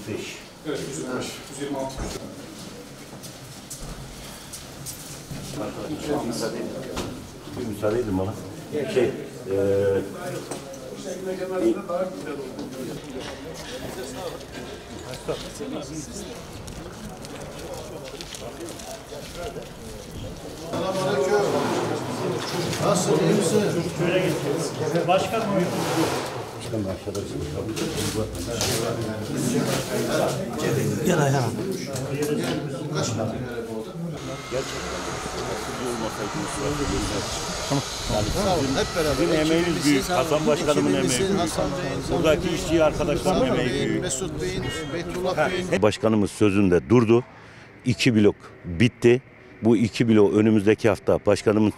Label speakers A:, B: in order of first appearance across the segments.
A: 125.
B: Evet, 125. 126.
A: Bir müsaade edin bana.
C: Nasıl, iyi misin?
D: Şöyle geçeceğiz. Başkan mı?
A: Başkan da aşağıda
C: Gel ayağım. Hep beraber.
A: Bizim emeğimiz büyük. Hasan Başkanımın emeği büyük. Buradaki işçi arkadaşlarımın emeği büyük.
C: Mesut Bey'in, Beytullah Bey'in.
A: Başkanımız sözünde durdu. 2 blok bitti. Bu 2 blok önümüzdeki hafta başkanımın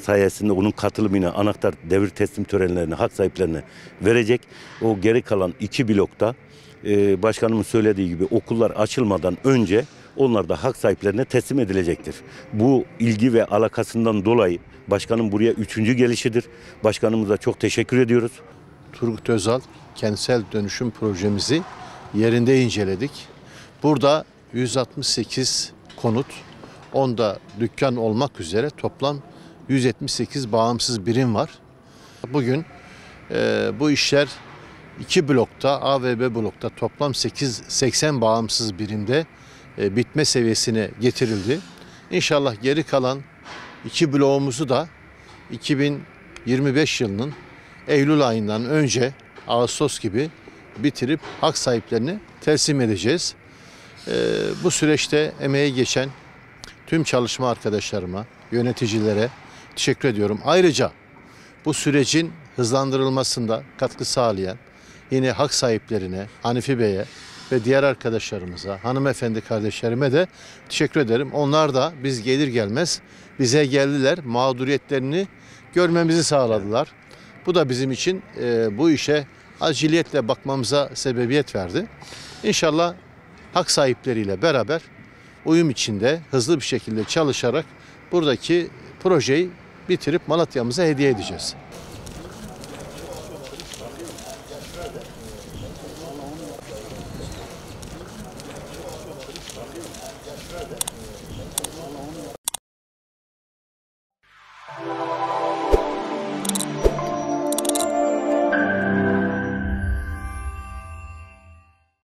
A: sayesinde onun katılımıyla anahtar devir teslim törenlerini hak sahiplerine verecek. O geri kalan 2 blokta başkanımın söylediği gibi okullar açılmadan önce onlar da hak sahiplerine teslim edilecektir. Bu ilgi ve alakasından dolayı başkanım buraya 3. gelişidir. Başkanımıza çok teşekkür ediyoruz.
C: Turgut Özal kentsel dönüşüm projemizi yerinde inceledik. Burada 168 konut, 10'da dükkan olmak üzere toplam 178 bağımsız birim var. Bugün bu işler 2 blokta, A ve B blokta toplam 80 bağımsız birimde bitme seviyesine getirildi. İnşallah geri kalan 2 bloğumuzu da 2025 yılının Eylül ayından önce Ağustos gibi bitirip hak sahiplerine teslim edeceğiz. Bu süreçte emeği geçen tüm çalışma arkadaşlarıma, yöneticilere teşekkür ediyorum. Ayrıca bu sürecin hızlandırılmasında katkı sağlayan yine hak sahiplerine, Hanifi Bey'e ve diğer arkadaşlarımıza, hanımefendi kardeşlerime de teşekkür ederim. Onlar da biz gelir gelmez bize geldiler, mağduriyetlerini görmemizi sağladılar. Bu da bizim için bu işe aciliyetle bakmamıza sebebiyet verdi. İnşallah hak sahipleriyle beraber uyum içinde hızlı bir şekilde çalışarak buradaki projeyi bitirip Malatya'mıza hediye edeceğiz.